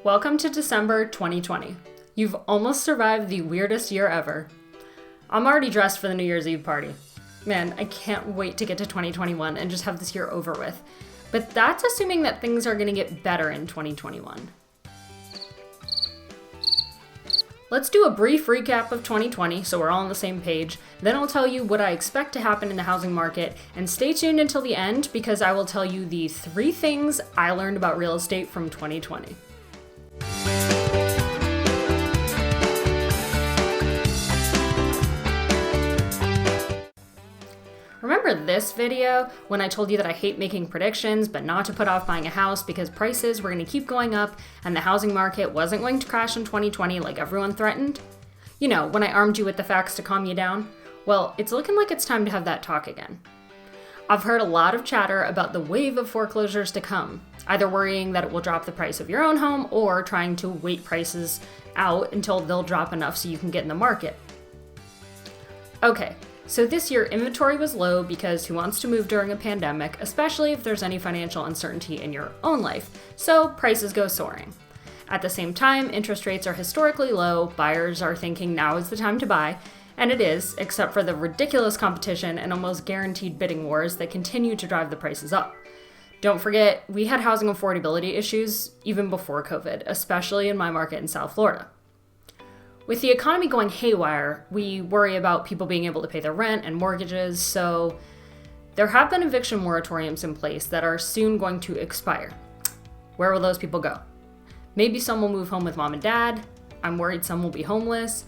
Welcome to December 2020. You've almost survived the weirdest year ever. I'm already dressed for the New Year's Eve party. Man, I can't wait to get to 2021 and just have this year over with. But that's assuming that things are going to get better in 2021. Let's do a brief recap of 2020 so we're all on the same page. Then I'll tell you what I expect to happen in the housing market, and stay tuned until the end because I will tell you the 3 things I learned about real estate from 2020. Remember this video when I told you that I hate making predictions but not to put off buying a house because prices were going to keep going up and the housing market wasn't going to crash in 2020 like everyone threatened? You know, when I armed you with the facts to calm you down? Well, it's looking like it's time to have that talk again. I've heard a lot of chatter about the wave of foreclosures to come, either worrying that it will drop the price of your own home or trying to wait prices out until they'll drop enough so you can get in the market. Okay. So this year, inventory was low because who wants to move during a pandemic, especially if there's any financial uncertainty in your own life, so prices go soaring. At the same time, interest rates are historically low, buyers are thinking now is the time to buy, and it is, except for the ridiculous competition and almost guaranteed bidding wars that continue to drive the prices up. Don't forget, we had housing affordability issues even before COVID, especially in my market in South Florida. With the economy going haywire, we worry about people being able to pay their rent and mortgages, so there have been eviction moratoriums in place that are soon going to expire. Where will those people go? Maybe some will move home with mom and dad. I'm worried some will be homeless.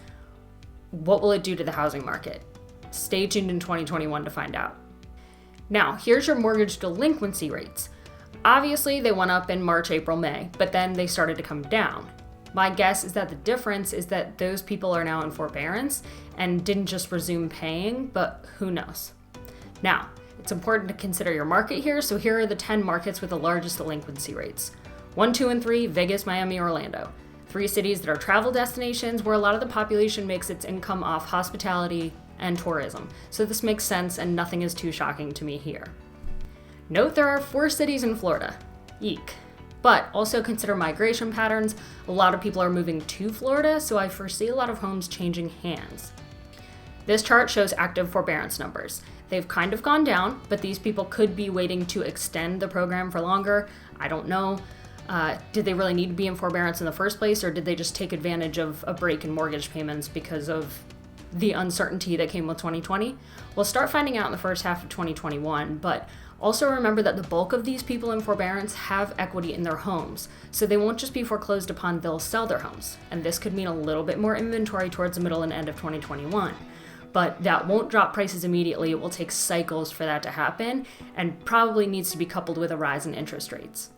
What will it do to the housing market? Stay tuned in 2021 to find out. Now, here's your mortgage delinquency rates. Obviously, they went up in March, April, May, but then they started to come down. My guess is that the difference is that those people are now in forbearance and didn't just resume paying, but who knows? Now, it's important to consider your market here, so here are the 10 markets with the largest delinquency rates. 1, 2, and 3, Vegas, Miami, Orlando. 3 cities that are travel destinations where a lot of the population makes its income off hospitality and tourism, so this makes sense and nothing is too shocking to me here. Note there are 4 cities in Florida. Eek. But also consider migration patterns. A lot of people are moving to Florida, so I foresee a lot of homes changing hands. This chart shows active forbearance numbers. They've kind of gone down, but these people could be waiting to extend the program for longer. I don't know. Did they really need to be in forbearance in the first place, or did they just take advantage of a break in mortgage payments because of the uncertainty that came with 2020? We'll start finding out in the first half of 2021, but also remember that the bulk of these people in forbearance have equity in their homes, so they won't just be foreclosed upon, they'll sell their homes. And this could mean a little bit more inventory towards the middle and end of 2021. But that won't drop prices immediately, it will take cycles for that to happen, and probably needs to be coupled with a rise in interest rates.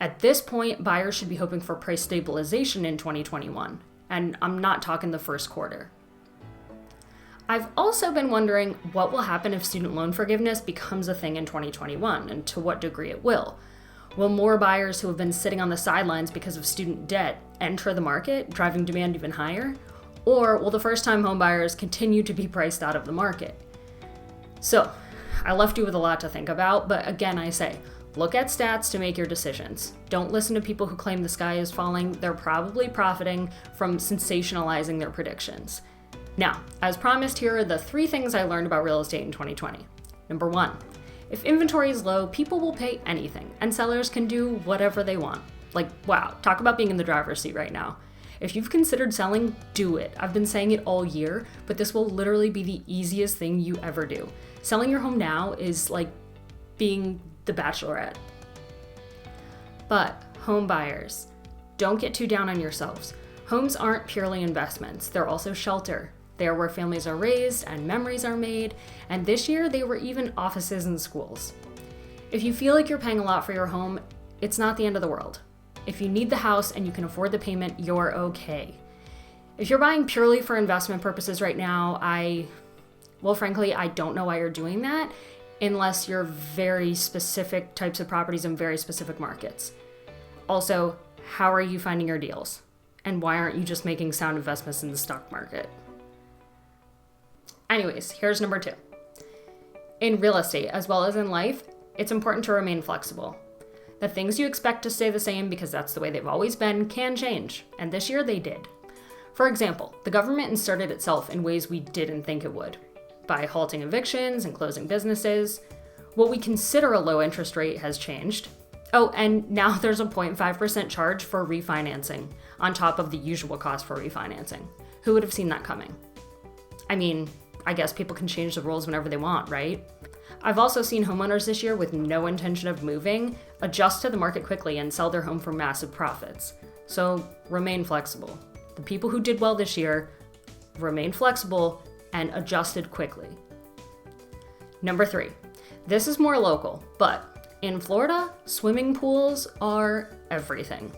At this point, buyers should be hoping for price stabilization in 2021, and I'm not talking the first quarter. I've also been wondering what will happen if student loan forgiveness becomes a thing in 2021, and to what degree it will. Will more buyers who have been sitting on the sidelines because of student debt enter the market, driving demand even higher? Or will the first-time home buyers continue to be priced out of the market? So, I left you with a lot to think about, but again I say, look at stats to make your decisions. Don't listen to people who claim the sky is falling. They're probably profiting from sensationalizing their predictions. Now, as promised, here are the 3 things I learned about real estate in 2020. Number 1, if inventory is low, people will pay anything, and sellers can do whatever they want. Like, wow, talk about being in the driver's seat right now. If you've considered selling, do it. I've been saying it all year, but this will literally be the easiest thing you ever do. Selling your home now is like being the Bachelorette. But, home buyers, don't get too down on yourselves. Homes aren't purely investments, they're also shelter. They are where families are raised and memories are made, and this year they were even offices and schools. If you feel like you're paying a lot for your home, it's not the end of the world. If you need the house and you can afford the payment, you're okay. If you're buying purely for investment purposes right now, frankly, I don't know why you're doing that, unless you're very specific types of properties in very specific markets. Also, how are you finding your deals? And why aren't you just making sound investments in the stock market? Anyways, here's number 2. In real estate, as well as in life, it's important to remain flexible. The things you expect to stay the same because that's the way they've always been can change, and this year they did. For example, the government inserted itself in ways we didn't think it would, by halting evictions and closing businesses. What we consider a low interest rate has changed. Oh, and now there's a 0.5% charge for refinancing, on top of the usual cost for refinancing. Who would have seen that coming? I mean, I guess people can change the rules whenever they want, right? I've also seen homeowners this year with no intention of moving adjust to the market quickly and sell their home for massive profits. So remain flexible. The people who did well this year remained flexible and adjusted quickly. Number 3, this is more local, but in Florida, swimming pools are everything.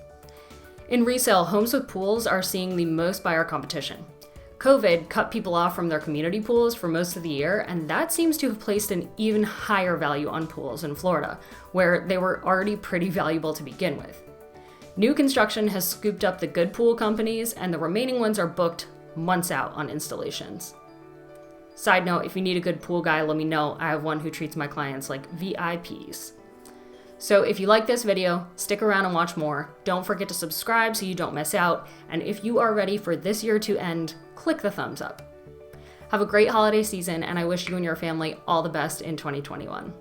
In resale, homes with pools are seeing the most buyer competition. COVID cut people off from their community pools for most of the year, and that seems to have placed an even higher value on pools in Florida, where they were already pretty valuable to begin with. New construction has scooped up the good pool companies, and the remaining ones are booked months out on installations. Side note, if you need a good pool guy, let me know. I have one who treats my clients like VIPs. So if you like this video, stick around and watch more. Don't forget to subscribe so you don't miss out. And if you are ready for this year to end, click the thumbs up. Have a great holiday season, and I wish you and your family all the best in 2021.